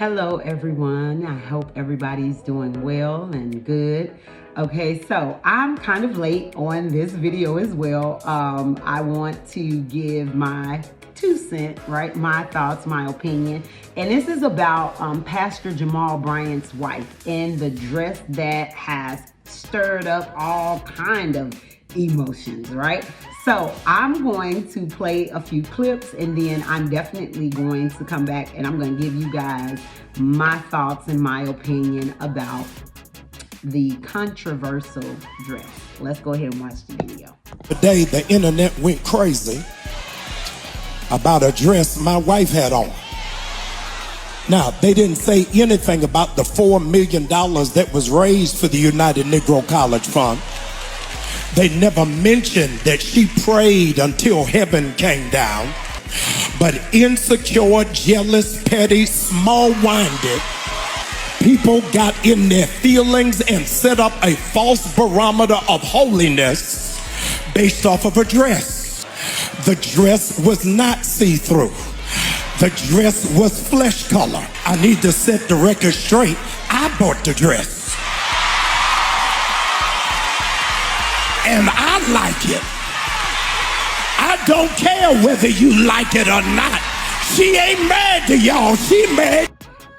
Hello everyone, I hope everybody's doing well and good. Okay, so I'm kind of late on this video as well. I want to give my 2 cents, right? My thoughts, my opinion. And this is about Pastor Jamal Bryant's wife and the dress that has stirred up all kind of emotions, right? So I'm going to play a few clips and then I'm definitely going to come back and I'm going to give you guys my thoughts and my opinion about the controversial dress. Let's go ahead and watch the video. Today, the internet went crazy about a dress my wife had on. Now, they didn't say anything about the $4 million that was raised for the United Negro College Fund. They never mentioned that she prayed until heaven came down. But insecure, jealous, petty, small-minded people got in their feelings and set up a false barometer of holiness based off of a dress. The dress was not see-through. The dress was flesh color. I need to set the record straight. I bought the dress. And I like it. I don't care whether you like it or not. She ain't mad to y'all. She mad.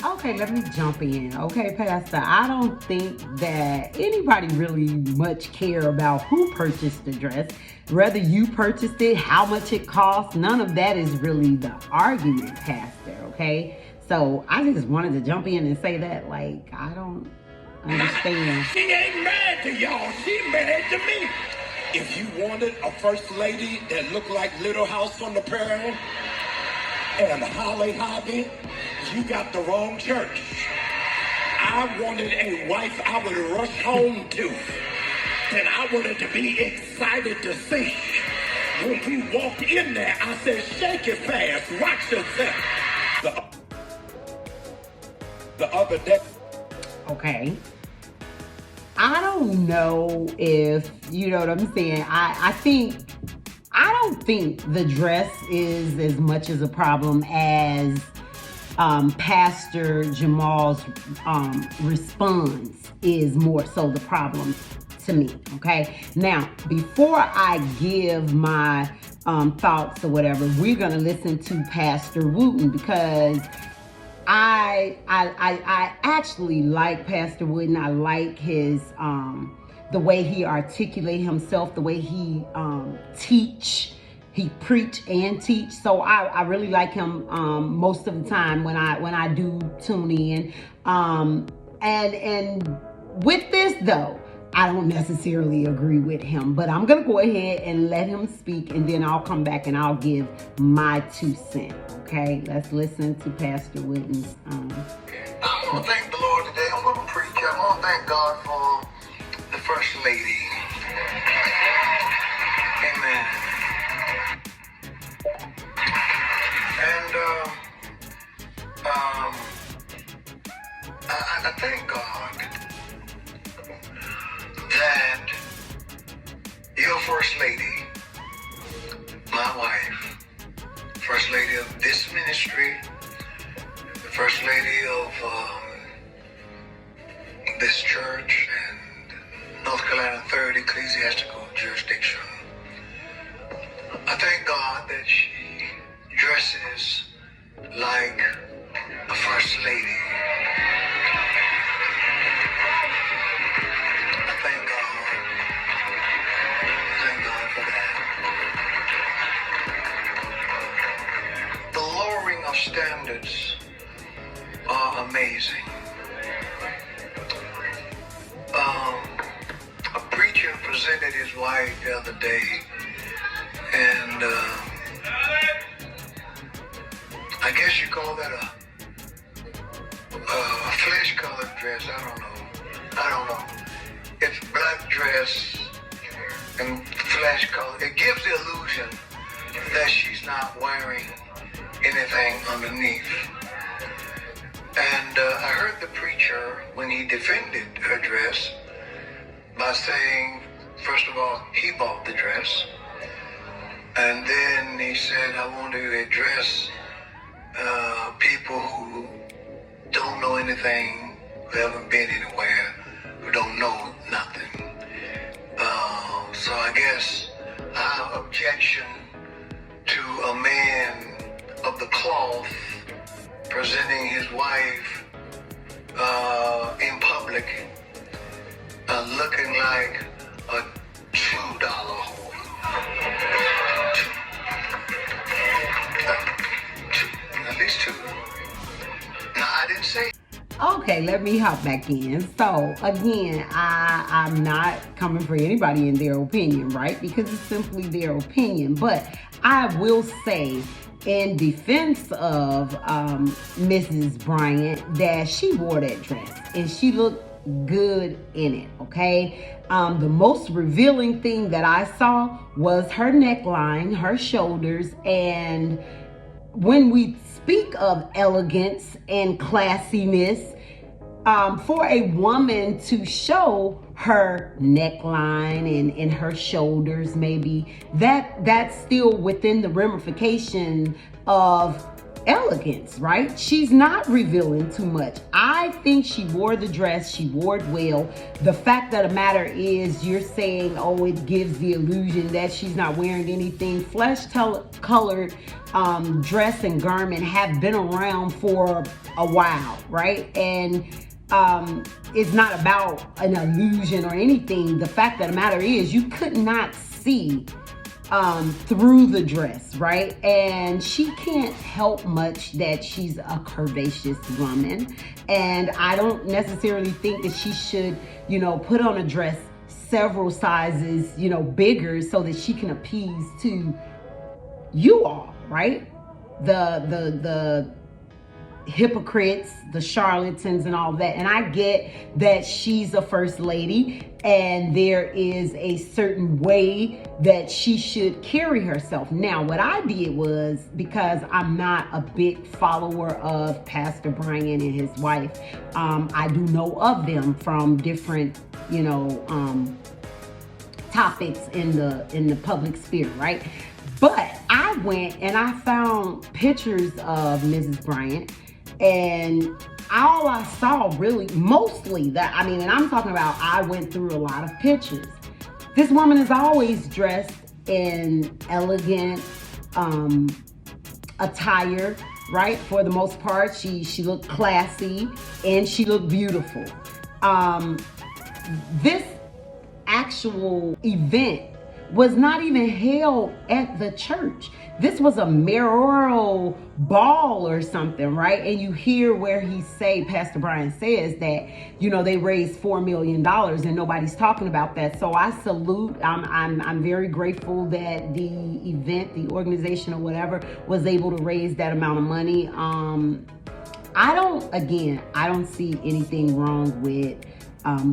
Okay, let me jump in. Okay, Pastor, I don't think that anybody really much care about who purchased the dress. Whether you purchased it, how much it cost, none of that is really the argument, Pastor, okay? So I just wanted to jump in and say that, like, I don't understand. She ain't mad to y'all. She mad to me. If you wanted a first lady that looked like Little House on the Prairie and Holly Hobby, you got the wrong church. I wanted a wife I would rush home to, and I wanted to be excited to see. When we walked in there, I said, shake it fast, watch yourself. The other day. Okay. I don't know if, you know what I'm saying, I don't think the dress is as much as a problem as Pastor Jamal's response is more so the problem to me, okay? Now, before I give my thoughts or whatever, we're gonna listen to Pastor Wooten because I actually like Pastor Wooten. I like his the way he articulate himself, the way he he preach and teach. So I really like him most of the time when I do tune in. And with this though, I don't necessarily agree with him, but I'm gonna go ahead and let him speak and then I'll come back and I'll give my 2 cents. Okay, let's listen to Pastor Wooten's. I'm gonna thank the Lord today. I'm gonna preach. I'm gonna thank God for the First Lady. Amen. And I thank God that your First Lady, my wife, First Lady of this ministry, the First Lady of this church and North Carolina 3rd Ecclesiastical Jurisdiction. I thank God that she dresses like a First Lady. I thank God. Thank God for that. The lowering of standards are amazing. A preacher presented his wife the other day, and I guess you call that a flesh-colored dress. I don't know. It's black dress and flesh color. It gives the illusion that she's not wearing anything underneath. And I heard the preacher, when he defended her dress, by saying, first of all, he bought the dress. And then he said, I want to address people who don't know anything, who haven't been anywhere, who don't know nothing. So I guess our objection to a man of the cloth presenting his wife in public looking like a $2 whore. At least two. No, I didn't say. Okay, let me hop back in. So again, I'm not coming for anybody in their opinion, right? Because it's simply their opinion. But I will say, in defense of Mrs. Bryant, that she wore that dress and she looked good in it, okay? The most revealing thing that I saw was her neckline, her shoulders, and when we speak of elegance and classiness, for a woman to show her neckline and her shoulders, maybe that's still within the ramification of elegance, right? She's not revealing too much. I think she wore the dress, she wore it well. The fact of the matter is, you're saying, oh, it gives the illusion that she's not wearing anything. Flesh colored dress and garment have been around for a while, right? And it's not about an illusion or anything. The fact of the matter is, you could not see through the dress, right? And she can't help much that she's a curvaceous woman. And I don't necessarily think that she should, put on a dress several sizes, bigger so that she can appease to you all, right? The hypocrites, the charlatans and all that. And I get that she's a first lady and there is a certain way that she should carry herself. Now, what I did was, because I'm not a big follower of Pastor Bryant and his wife, I do know of them from different, topics in the public sphere, right? But I went and I found pictures of Mrs. Bryant, and all I saw really, mostly that, and I'm talking about, I went through a lot of pictures. This woman is always dressed in elegant attire, right? For the most part, she looked classy and she looked beautiful. This actual event was not even held at the church. This was a mayoral ball or something, right? And you hear where Pastor Bryant says that, they raised $4 million and nobody's talking about that. So I salute, I'm very grateful that the event, the organization or whatever, was able to raise that amount of money. I don't see anything wrong with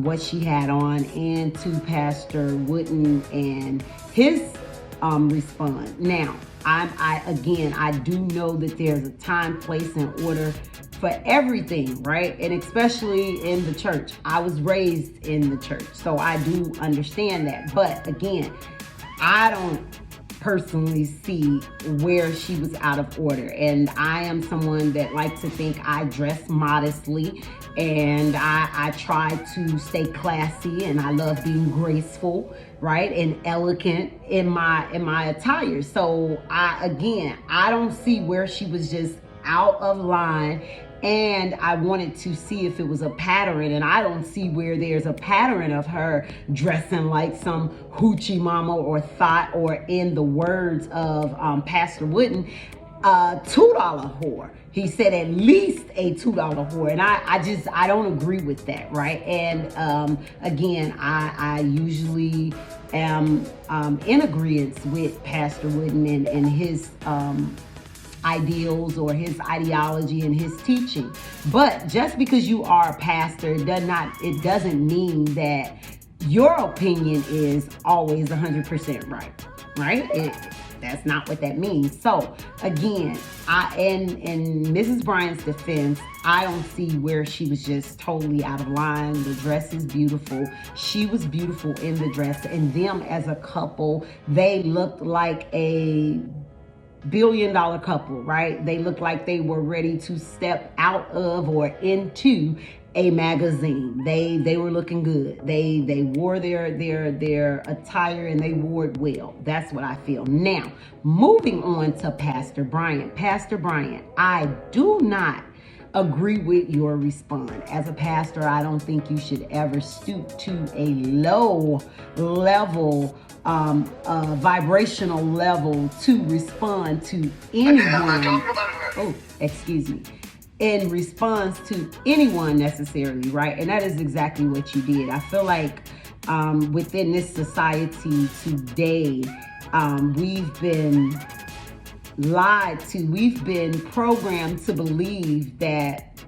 what she had on, and to Pastor Wooden and his response. Now, I do know that there's a time, place, and order for everything, right? And especially in the church. I was raised in the church, so I do understand that. But again, I don't personally see where she was out of order. And I am someone that likes to think I dress modestly, and I try to stay classy, and I love being graceful, right, and elegant in my attire. So I don't see where she was just out of line. And I wanted to see if it was a pattern, and I don't see where there's a pattern of her dressing like some hoochie mama or thought, or in the words of Pastor Wooden, $2 whore. He said at least a $2 whore, and I don't agree with that, right? And again, I usually am in agreement with Pastor Wooden and his ideals or his ideology and his teaching. But just because you are a pastor it doesn't mean that your opinion is always 100% right? That's not what that means. So again, in Mrs. Bryant's defense, I don't see where she was just totally out of line. The dress is beautiful. She was beautiful in the dress, and them as a couple, they looked like a billion-dollar couple, right? They looked like they were ready to step out of or into a magazine. They were looking good. They wore their attire and they wore it well. That's what I feel. Now, moving on to Pastor Bryant. Pastor Bryant, I do not agree with your response. As a pastor, I don't think you should ever stoop to a low level, vibrational level to respond to anyone. Oh, excuse me. In response to anyone necessarily, right? And that is exactly what you did. I feel like within this society today, we've been lied to. We've been programmed to believe that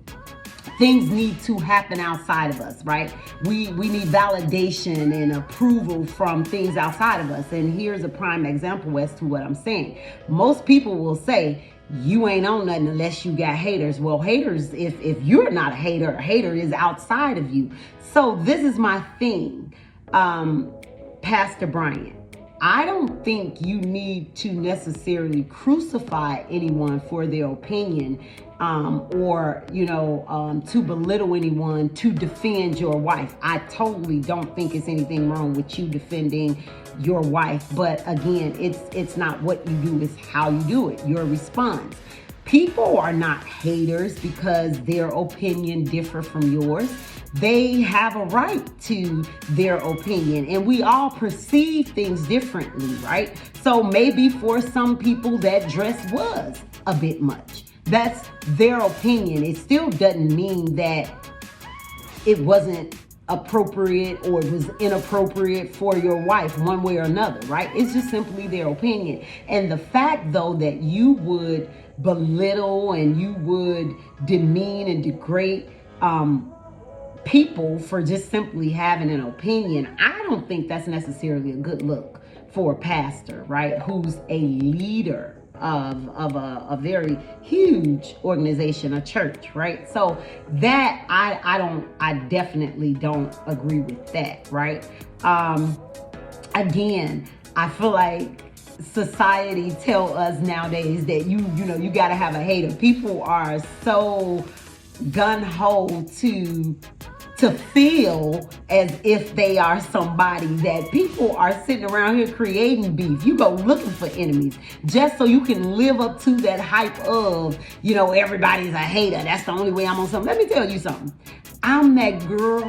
things need to happen outside of us, right? We need validation and approval from things outside of us. And here's a prime example as to what I'm saying. Most people will say, you ain't on nothing unless you got haters. Well, haters, if you're not a hater is outside of you. So this is my thing, Pastor Bryant. I don't think you need to necessarily crucify anyone for their opinion, or, to belittle anyone to defend your wife. I totally don't think it's anything wrong with you defending your wife. But again, it's not what you do, it's how you do it, your response. People are not haters because their opinion differ from yours. They have a right to their opinion, and we all perceive things differently, right? So maybe for some people that dress was a bit much. That's their opinion. It still doesn't mean that it wasn't appropriate or it was inappropriate for your wife one way or another, right? It's just simply their opinion. And the fact, though, that you would belittle and you would demean and degrade people for just simply having an opinion, I don't think that's necessarily a good look for a pastor, right? Who's a leader of a very huge organization, a church, right? So that I definitely don't agree with that, right? Again, I feel like society tell us nowadays that you got to have a hater. People are so gun-ho to feel as if they are somebody, that people are sitting around here creating beef. You go looking for enemies just so you can live up to that hype of, everybody's a hater. That's the only way I'm on something. Let me tell you something. I'm that girl,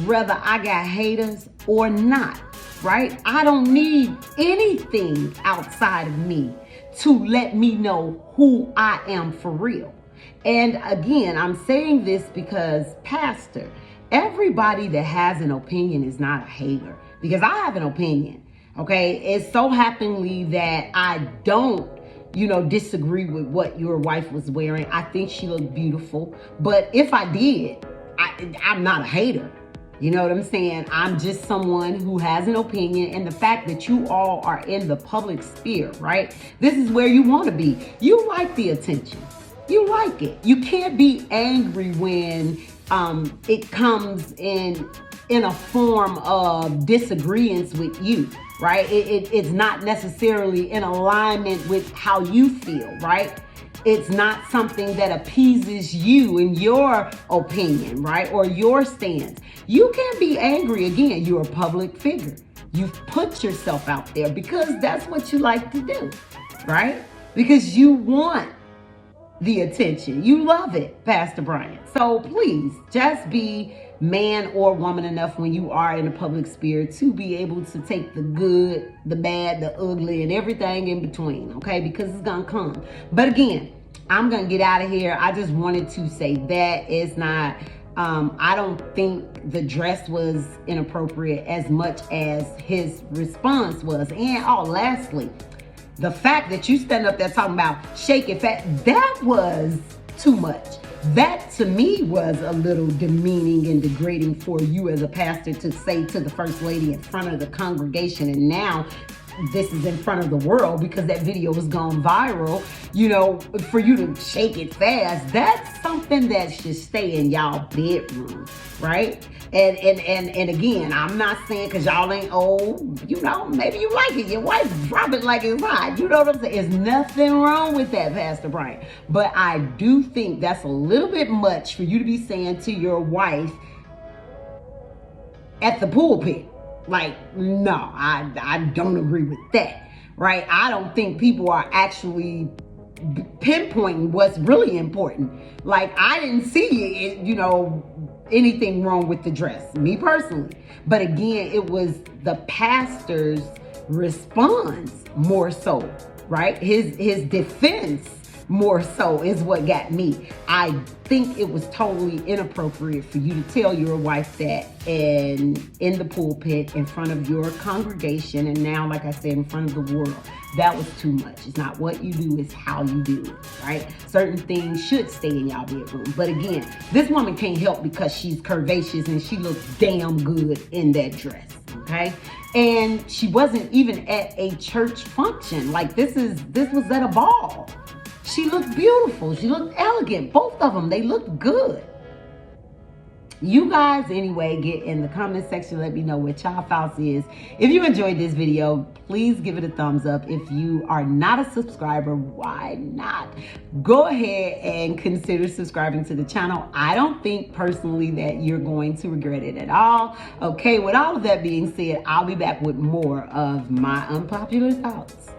whether I got haters or not, right? I don't need anything outside of me to let me know who I am for real. And again, I'm saying this because, Pastor, everybody that has an opinion is not a hater, because I have an opinion, okay? It's so happenly that I don't, disagree with what your wife was wearing. I think she looked beautiful. But if I did, I'm not a hater. You know what I'm saying? I'm just someone who has an opinion, and the fact that you all are in the public sphere, right? This is where you want to be. You like the attention. You like it. You can't be angry when it comes in a form of disagreements with you, right? It's not necessarily in alignment with how you feel, right? It's not something that appeases you in your opinion, right? Or your stance. You can't be angry. Again, you're a public figure. You've put yourself out there because that's what you like to do, right? Because you want the attention. You love it, Pastor Bryant. So please just be man or woman enough when you are in the public sphere to be able to take the good, the bad, the ugly, and everything in between, okay? Because it's gonna come. But again, I'm gonna get out of here. I just wanted to say that it's not, I don't think the dress was inappropriate as much as his response was. And lastly, the fact that you stand up there talking about shake it fat, that was too much. That to me was a little demeaning and degrading for you as a pastor to say to the first lady in front of the congregation. And now this is in front of the world because that video has gone viral, you know, for you to shake it fast, that's something that should stay in y'all bedroom, right? And again, I'm not saying because y'all ain't old, you know, maybe you like it. Your wife drop it like it's hot. You know what I'm saying? There's nothing wrong with that, Pastor Bryant. But I do think that's a little bit much for you to be saying to your wife at the pulpit. Like, no, I don't agree with that, right? I don't think people are actually pinpointing what's really important. Like, I didn't see it, you know, anything wrong with the dress, me personally. But again, it was the pastor's response more so, right? His defense more so is what got me. I think it was totally inappropriate for you to tell your wife that in the pulpit in front of your congregation, and now, like I said, in front of the world. That was too much. It's not what you do, it's how you do it, right? Certain things should stay in y'all bedroom. But again, this woman can't help because she's curvaceous and she looks damn good in that dress, okay? And she wasn't even at a church function. Like, this was at a ball. She looked beautiful. She looked elegant. Both of them, they looked good. You guys, anyway, get in the comment section. Let me know what y'all thoughts is. If you enjoyed this video, please give it a thumbs up. If you are not a subscriber, why not? Go ahead and consider subscribing to the channel. I don't think personally that you're going to regret it at all. Okay, with all of that being said, I'll be back with more of my unpopular thoughts.